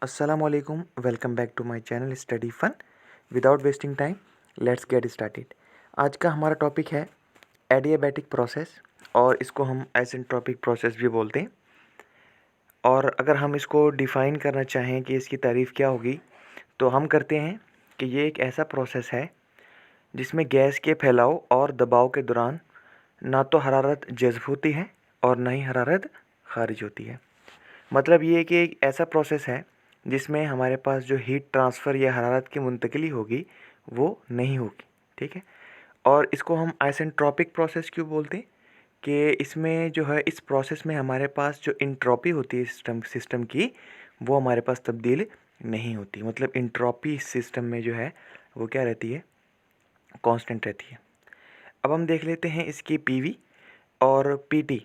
Assalamualaikum, welcome back to my channel study fun. Without wasting time let's get started. आज का हमारा topic है adiabatic process और इसको हम आइसेंट्रोपिक प्रोसेस भी बोलते हैं। और अगर हम इसको डिफ़ाइन करना चाहें कि इसकी तारीफ़ क्या होगी तो हम करते हैं कि ये एक ऐसा प्रोसेस है जिसमें गैस के फैलाव और दबाव के दौरान ना तो हरारत जज़्ब होती है और ना ही हरारत खारिज होती है। मतलब ये कि एक ऐसा प्रोसेस है जिसमें हमारे पास जो हीट ट्रांसफ़र या हरारत की मुंतकिली होगी वो नहीं होगी, ठीक है। और इसको हम आइसेंट्रोपिक प्रोसेस क्यों बोलते हैं कि इसमें जो है इस प्रोसेस में हमारे पास जो इंट्रोपी होती है सिस्टम की वो हमारे पास तब्दील नहीं होती। मतलब इंट्रोपी सिस्टम में जो है वो क्या रहती है, कांस्टेंट रहती है। अब हम देख लेते हैं इसकी पीवी और पीटी,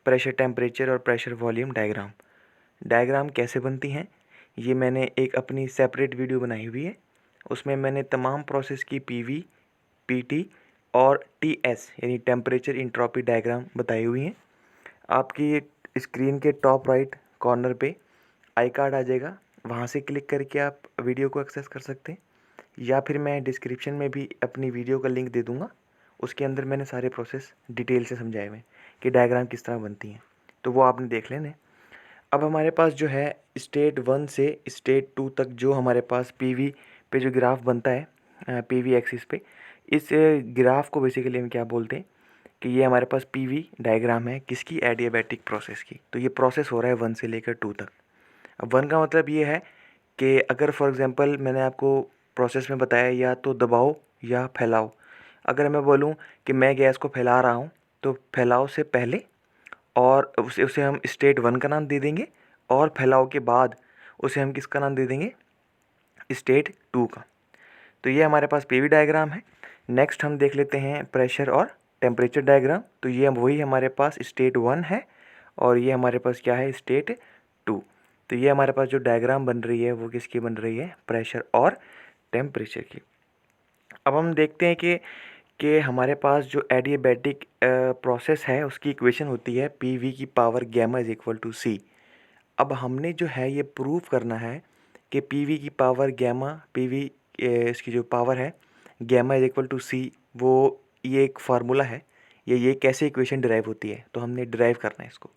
प्रेशर टेम्परेचर और प्रेशर वॉल्यूम डायग्राम कैसे बनती हैं। ये मैंने एक अपनी सेपरेट वीडियो बनाई हुई है, उसमें मैंने तमाम प्रोसेस की पीवी, पीटी और टीएस यानी टेम्परेचर इंट्रोपी डायग्राम बताई हुई हैं। आपकी स्क्रीन के टॉप राइट कॉर्नर पे आई कार्ड आ जाएगा, वहाँ से क्लिक करके आप वीडियो को एक्सेस कर सकते हैं, या फिर मैं डिस्क्रिप्शन में भी अपनी वीडियो का लिंक दे दूँगा। उसके अंदर मैंने सारे प्रोसेस डिटेल से समझाए हुए हैं कि डायग्राम किस तरह बनती हैं, तो वो आपने देख लेना है। अब हमारे पास जो है स्टेट 1 से स्टेट 2 तक जो हमारे पास पीवी पे जो ग्राफ बनता है पीवी एक्सिस पे, इस ग्राफ को बेसिकली हम क्या बोलते हैं कि ये हमारे पास पीवी डायग्राम है किसकी, एडियाबैटिक प्रोसेस की। तो ये प्रोसेस हो रहा है 1 से लेकर 2 तक। अब 1 का मतलब ये है कि अगर फॉर एग्जांपल मैंने आपको प्रोसेस में बताया या तो दबाव या फैलाव। अगर मैं बोलूँ कि मैं गैस को फैला रहा हूँ तो फैलाव से पहले और उसे उसे हम स्टेट 1 का नाम दे देंगे, और फैलाव के बाद उसे हम किसका नाम दे देंगे, स्टेट 2 का। तो ये हमारे पास पीवी डायग्राम है। नेक्स्ट हम देख लेते हैं प्रेशर और टेम्परेचर डायग्राम। तो ये वही हमारे पास स्टेट 1 है और ये हमारे पास क्या है, स्टेट 2। तो ये हमारे पास जो डायग्राम बन रही है वो किसकी बन रही है, प्रेशर और टेम्परेचर की। अब हम देखते हैं कि हमारे पास जो एडियाबैटिक प्रोसेस है उसकी इक्वेशन होती है पी वी की power gamma is equal to C. अब हमने जो है ये प्रूव करना है कि पी वी की पावर गैमा, पी वी इसकी जो पावर है gamma is equal to C, वो ये एक फार्मूला है, ये कैसे इक्वेशन डिराइव होती है, तो हमने डिराइव करना है इसको।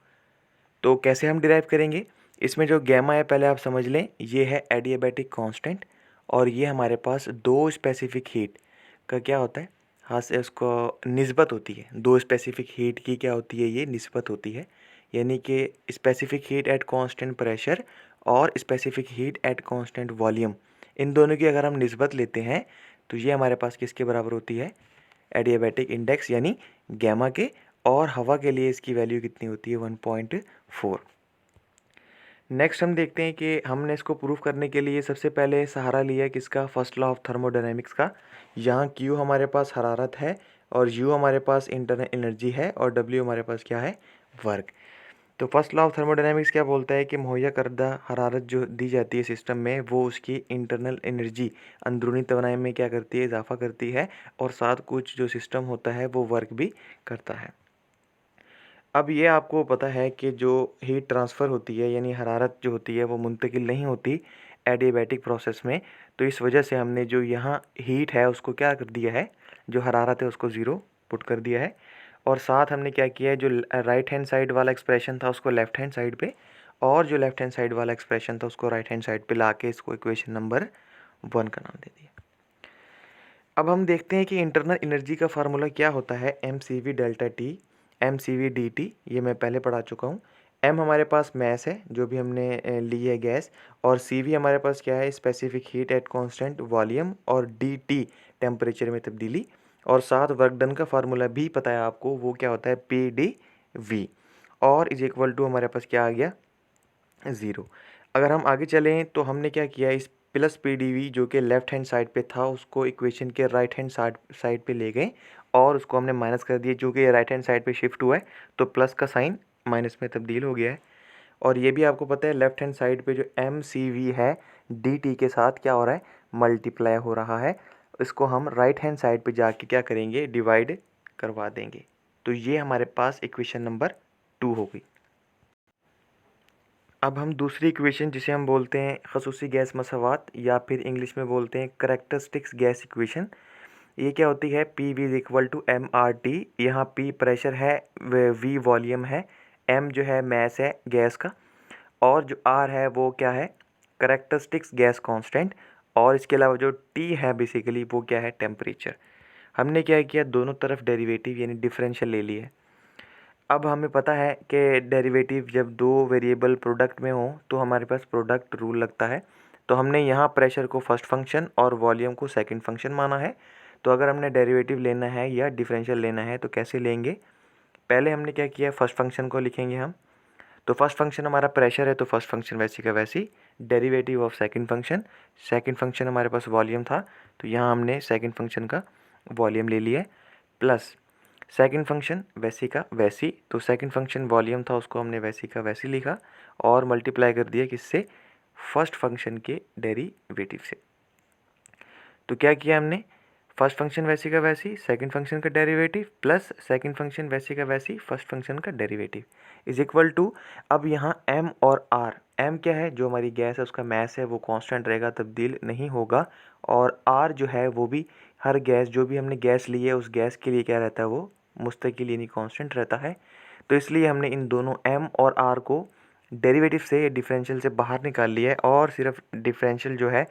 तो कैसे हम डिराइव करेंगे, इसमें जो गैमा है पहले आप समझ लें, ये है एडियाबैटिक कांस्टेंट और ये हमारे पास दो स्पेसिफिक हीट का क्या होता है, हाँ से उसको निस्बत होती है। दो स्पेसिफिक हीट की क्या होती है, ये निस्बत होती है। यानी कि specific heat at constant pressure और specific heat at constant volume, इन दोनों की अगर हम निस्बत लेते हैं तो ये हमारे पास किसके बराबर होती है, एडियाबैटिक इंडेक्स यानी गैमा के। और हवा के लिए इसकी वैल्यू कितनी होती है, 1.4। नेक्स्ट हम देखते हैं कि हमने इसको प्रूव करने के लिए सबसे पहले सहारा लिया किसका, फर्स्ट लॉ ऑफ थर्मोडायनेमिक्स का। यहाँ Q हमारे पास हरारत है और U हमारे पास इंटरनल एनर्जी है और W हमारे पास क्या है, वर्क। तो फर्स्ट लॉ ऑफ थर्मोडायनेमिक्स क्या बोलता है कि मुहैया करदा हरारत जो दी जाती है सिस्टम में वो उसकी इंटरनल एनर्जी, अंदरूनी तवानाई में क्या करती है, इजाफा करती है, और साथ कुछ जो सिस्टम होता है वो वर्क भी करता है। अब ये आपको पता है कि जो हीट ट्रांसफ़र होती है यानी हरारत जो होती है वो मुंतकिल नहीं होती एडियाबैटिक प्रोसेस में। तो इस वजह से हमने जो यहाँ हीट है उसको क्या कर दिया है, जो हरारत है उसको ज़ीरो पुट कर दिया है। और साथ हमने क्या किया है, जो राइट हैंड साइड वाला एक्सप्रेशन था उसको लेफ़्ट हैंड साइड पे, और जो लेफ़्ट हैंड साइड वाला एक्सप्रेशन था उसको राइट हैंड साइड पे ला के इसको इक्वेशन नंबर 1 का नाम दे दिया। अब हम देखते हैं कि इंटरनल एनर्जी का फार्मूला क्या होता है, M C V delta T, M C V D T, ये मैं पहले पढ़ा चुका हूँ। एम हमारे पास मैस है जो भी हमने ली है गैस, और सी वी हमारे पास क्या है, specific heat at constant volume, और डी टी टेम्परेचर में तब्दीली। और साथ वर्क डन का फार्मूला भी पता है आपको, वो क्या होता है, पी डी वी, और इज इक्वल टू हमारे पास क्या आ गया, ज़ीरो। अगर हम आगे चलें तो हमने क्या किया, इस प्लस पी डी वी जो कि लेफ़्ट हैंड साइड पे था उसको इक्वेशन के राइट हैंड साइड पे ले गए और उसको हमने माइनस कर दिया, जो कि राइट हैंड साइड पे शिफ्ट हुआ है तो प्लस का साइन माइनस में तब्दील हो गया है। और ये भी आपको पता है लेफ़्ट हैंड साइड पे जो एम सी वी है डी टी के साथ क्या हो रहा है, मल्टीप्लाई हो रहा है। इसको हम राइट हैंड साइड पे जाके क्या करेंगे, डिवाइड करवा देंगे। तो ये हमारे पास इक्वेशन नंबर 2 हो गई। अब हम दूसरी इक्वेशन जिसे हम बोलते हैं खसूसी गैस मसावात या फिर इंग्लिश में बोलते हैं करैक्टरिस्टिक्स गैस इक्वेशन, ये क्या होती है? P V is equal to M R T. यहाँ पी प्रेशर है, वी वॉल्यूम है, एम जो है मैस है गैस का, और जो आर है वो क्या है? Characteristics gas constant. और इसके अलावा जो टी है बेसिकली वो क्या है? टेम्परेचर। हमने क्या किया? दोनों तरफ डेरिवेटिव यानी डिफरेंशियल ले लिए। अब हमें पता है कि डेरिवेटिव जब दो वेरिएबल प्रोडक्ट में हो तो हमारे पास प्रोडक्ट रूल लगता है। तो हमने यहाँ प्रेशर को फर्स्ट फंक्शन और वॉल्यूम को सेकंड फंक्शन माना है। तो अगर हमने डेरिवेटिव लेना है या डिफरेंशियल लेना है तो कैसे लेंगे? पहले हमने क्या किया? फर्स्ट फंक्शन को लिखेंगे हम। तो फर्स्ट फंक्शन हमारा प्रेशर है तो फर्स्ट फंक्शन वैसी का वैसी, डेरिवेटिव ऑफ सेकंड फंक्शन हमारे पास वॉल्यूम था तो यहाँ हमने सेकंड फंक्शन का वॉल्यूम ले लिया, प्लस सेकंड फंक्शन वैसी का वैसी, तो सेकंड फंक्शन वॉल्यूम था उसको हमने वैसी का वैसी लिखा और मल्टीप्लाई कर दिया किससे? फर्स्ट फंक्शन के डेरिवेटिव से। तो क्या किया हमने? फर्स्ट फंक्शन वैसी का वैसी, सेकंड फंक्शन का डेरिवेटिव प्लस सेकंड फंक्शन वैसी का वैसी, फर्स्ट फंक्शन का डेरिवेटिव इज इक्वल टू, अब यहाँ m और r, m क्या है? जो हमारी गैस है उसका मैस है वो कांस्टेंट रहेगा, तब्दील नहीं होगा, और r जो है वो भी हर गैस, जो भी हमने गैस ली है उस गैस के लिए क्या रहता है? वो मुस्तकिल यानी कांस्टेंट रहता है। तो इसलिए हमने इन दोनों m और r को डेरिवेटिव से या डिफरेंशियल से बाहर निकाल लिया है और सिर्फ डिफरेंशियल जो है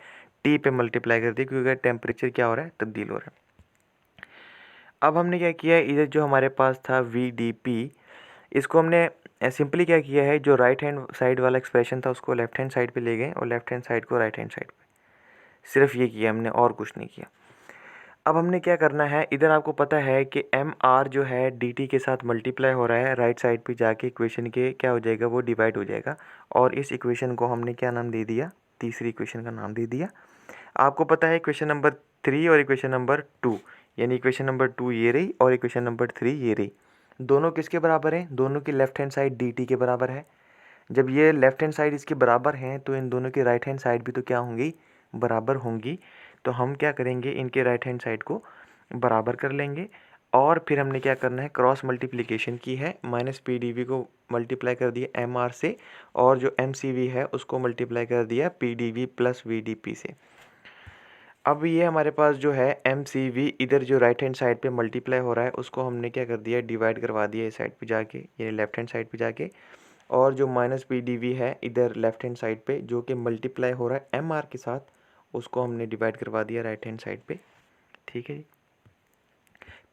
टी पे मल्टीप्लाई कर दिया, क्योंकि टेम्परेचर क्या हो रहा है? तब्दील हो रहा है। अब हमने क्या किया है? इधर जो हमारे पास था वी डी पी, इसको हमने सिंपली क्या किया है? जो राइट हैंड साइड वाला एक्सप्रेशन था उसको लेफ्ट हैंड साइड पे ले गए और लेफ्ट हैंड साइड को राइट हैंड साइड पे, सिर्फ ये किया हमने और कुछ नहीं किया। अब हमने क्या करना है? इधर आपको पता है कि एम आर जो है डी टी के साथ मल्टीप्लाई हो रहा है, राइट साइड पे जाके इक्वेशन के क्या हो जाएगा? वो डिवाइड हो जाएगा। और इस इक्वेशन को हमने क्या नाम दे दिया? तीसरी इक्वेशन का नाम दे दिया। आपको पता है इक्वेशन नंबर 3 और इक्वेशन नंबर 2, यानी इक्वेशन नंबर 2 ये रही और इक्वेशन नंबर 3 ये रही, दोनों किसके बराबर हैं? दोनों की left hand side D T के बराबर है। जब ये लेफ्ट हैंड साइड इसके बराबर हैं तो इन दोनों की राइट हैंड साइड भी तो क्या होंगी? बराबर होंगी। तो हम क्या करेंगे? इनके राइट हैंड साइड को बराबर कर लेंगे और फिर हमने क्या करना है? क्रॉस मल्टीप्लिकेशन की है, माइनस पी डी वी को मल्टीप्लाई कर दिया एम आर से, और जो एम सी वी है उसको मल्टीप्लाई कर दिया P D V plus V D P से। अब ये हमारे पास जो है एम सी वी इधर जो राइट हैंड साइड पे मल्टीप्लाई हो रहा है उसको हमने क्या कर दिया? डिवाइड करवा दिया इस साइड पे जाके, ये लेफ्ट हैंड साइड पे जाके, और जो माइनस पी डी वी है इधर लेफ्ट हैंड साइड पे जो कि मल्टीप्लाई हो रहा है एम आर के साथ, उसको हमने डिवाइड करवा दिया राइट हैंड साइड पे। ठीक है जी।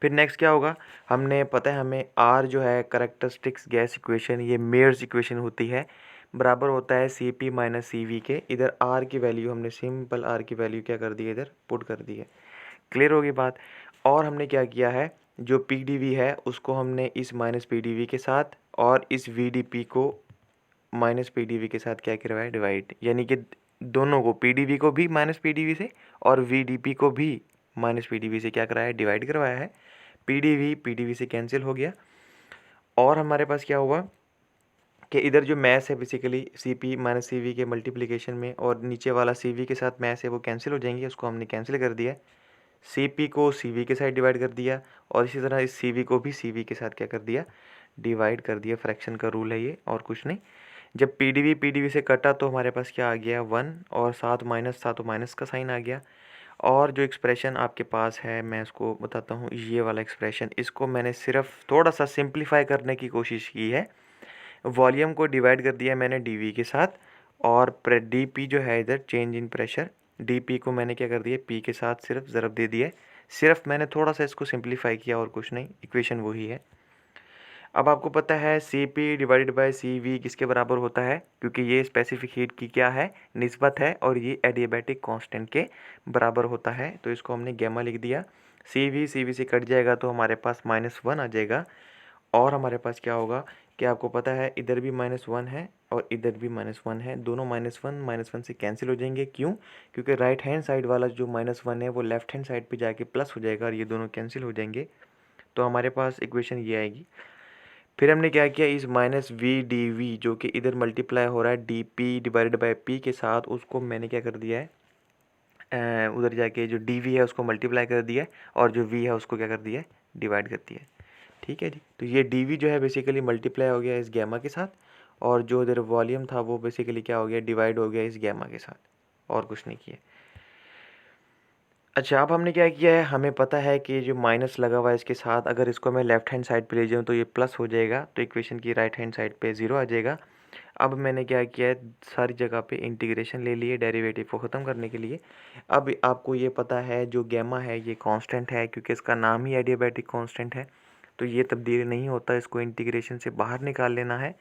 फिर नेक्स्ट क्या होगा? हमने पता है हमें आर जो है करैक्टरिस्टिक्स गैस इक्वेशन, ये मेयर्स इक्वेशन होती है, बराबर होता है C P minus C V के। इधर आर की वैल्यू हमने सिंपल आर की वैल्यू क्या कर दी है? इधर पुट कर दी है। क्लियर होगी बात? और हमने क्या किया है? जो पी डी वी है उसको हमने इस माइनस पी डी वी के साथ और इस वी डी पी को माइनस पी डी वी के साथ क्या करवाया? डिवाइड, यानी कि दोनों को, पी डी वी को भी माइनस पी डी वी से और वी डी पी को भी माइनस पी डी वी से क्या कराया? डिवाइड करवाया है। पी डी वी से कैंसिल हो गया और हमारे पास क्या हुआ कि इधर जो मैस है basically C P minus C V के मल्टीप्लिकेशन में, और नीचे वाला सी वी के साथ मैस है वो कैंसिल हो जाएंगे, उसको हमने कैंसिल कर दिया। सी पी को सी वी के साथ डिवाइड कर दिया और इसी तरह इस सी वी को भी सी वी के साथ क्या कर दिया? डिवाइड कर दिया। फ्रैक्शन का रूल है ये और कुछ नहीं। जब पी डी वी से कटा तो हमारे पास क्या आ गया? 1, और साथ माइनस था तो माइनस का साइन आ गया। और जो एक्सप्रेशन आपके पास है मैं इसको बताता हूँ, ये वाला एक्सप्रेशन, इसको मैंने सिर्फ थोड़ा सा सिंप्लीफाई करने की कोशिश की है। वॉल्यूम को डिवाइड कर दिया मैंने डी के साथ, और डी पी जो है इधर change in pressure, D P को मैंने क्या कर दिया? पी के साथ सिर्फ ज़रब दे दिया। सिर्फ मैंने थोड़ा सा इसको सिंप्लीफाई किया और कुछ नहीं, इक्वेशन वही है। अब आपको पता है C P divided by C V किसके बराबर होता है? क्योंकि ये स्पेसिफिक हीट की क्या है? निस्बत है, और ये एडियाबैटिक कांस्टेंट के बराबर होता है। तो इसको हमने गैमा लिख दिया। सी वी से कट जाएगा तो हमारे पास -1 आ जाएगा, और हमारे पास क्या होगा कि आपको पता है इधर भी -1 है और इधर भी -1 है, दोनों -1 से कैंसिल हो जाएंगे। क्यों? क्योंकि राइट हैंड साइड वाला जो -1 है वो लेफ्ट हैंड साइड पे जाके प्लस हो जाएगा और ये दोनों कैंसिल हो जाएंगे। तो हमारे पास इक्वेशन ये आएगी। फिर हमने क्या किया? इस माइनस वी डी वी जो कि इधर मल्टीप्लाई हो रहा है D P divided by P के साथ, उसको मैंने क्या कर दिया है? उधर जाके जो डी वी है उसको मल्टीप्लाई कर दिया है और जो वी है उसको क्या कर दिया है? डिवाइड कर दिया है। ठीक है जी। तो ये डी वी जो है बेसिकली मल्टीप्लाई हो गया इस गैमा के साथ, और जो इधर वॉल्यूम था वो बेसिकली क्या हो गया, डिवाइड हो गया इस गैमा के साथ, और कुछ नहीं किया। अच्छा, अब हमने क्या किया है, हमें पता है कि जो माइनस लगा हुआ है इसके साथ, अगर इसको मैं लेफ्ट हैंड साइड पे ले जाऊँ तो ये प्लस हो जाएगा, तो इक्वेशन की राइट हैंड साइड पे 0 आ जाएगा। अब मैंने क्या किया है, सारी जगह पे इंटीग्रेशन ले लिए डेरिवेटिव को ख़त्म करने के लिए। अब आपको ये पता है जो गैमा है ये कांस्टेंट है, क्योंकि इसका नाम ही एडियाबैटिक कांस्टेंट है, तो ये तब्दील नहीं होता, इसको इंटीग्रेशन से बाहर निकाल लेना है।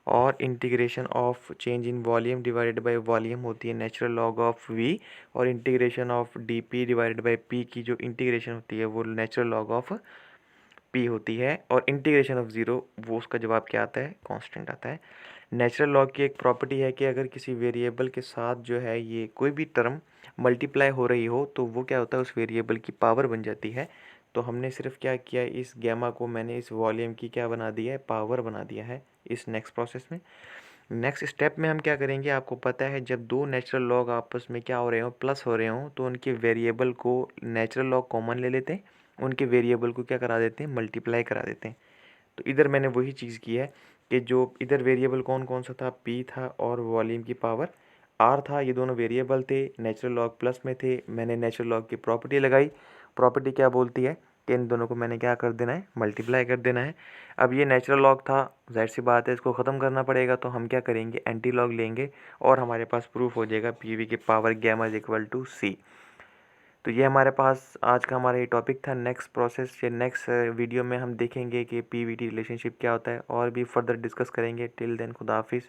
और integration of change in volume divided by volume होती है नेचुरल लॉग ऑफ वी, और integration of D P divided by P की जो इंटीग्रेशन होती है वो नेचुरल लॉग ऑफ पी होती है। और इंटीग्रेशन ऑफ ज़ीरो वो उसका जवाब क्या आता है, कांस्टेंट आता है। नेचुरल लॉग की एक प्रॉपर्टी है कि अगर किसी वेरिएबल के साथ जो है ये कोई भी टर्म मल्टीप्लाई हो रही हो तो वो क्या होता है, उस वेरिएबल की पावर बन जाती है। तो हमने सिर्फ क्या किया, इस गैमा को मैंने इस वॉल्यूम की क्या बना दिया है, पावर बना दिया है इस नेक्स्ट प्रोसेस में। नेक्स्ट स्टेप में हम क्या करेंगे, आपको पता है जब दो नेचुरल लॉग आपस में क्या हो रहे हो, प्लस हो रहे हो, तो उनके वेरिएबल को नेचुरल लॉग कॉमन ले लेते हैं, उनके वेरिएबल को क्या करा देते हैं, मल्टीप्लाई करा देते हैं। तो इधर मैंने वही चीज़ की है कि जो इधर वेरिएबल कौन कौन सा था, पी था और वॉल्यूम की पावर आर था, ये दोनों वेरिएबल थे, नेचुरल लॉग प्लस में थे। मैंने नेचुरल लॉग की प्रॉपर्टी लगाई, प्रॉपर्टी क्या बोलती है कि इन दोनों को मैंने क्या कर देना है, मल्टीप्लाई कर देना है। अब ये नेचुरल लॉग था, जाहिर सी बात है इसको ख़त्म करना पड़ेगा, तो हम क्या करेंगे, एंटी लॉग लेंगे और हमारे पास प्रूफ हो जाएगा पी वी की power gamma is equal to C. तो ये हमारे पास आज का हमारा ये टॉपिक था। नेक्स्ट प्रोसेस या नेक्स्ट वीडियो में हम देखेंगे कि पी वी टी रिलेशनशिप क्या होता है, और भी फर्दर डिस्कस करेंगे। टिल देन खुदा हाफिज़।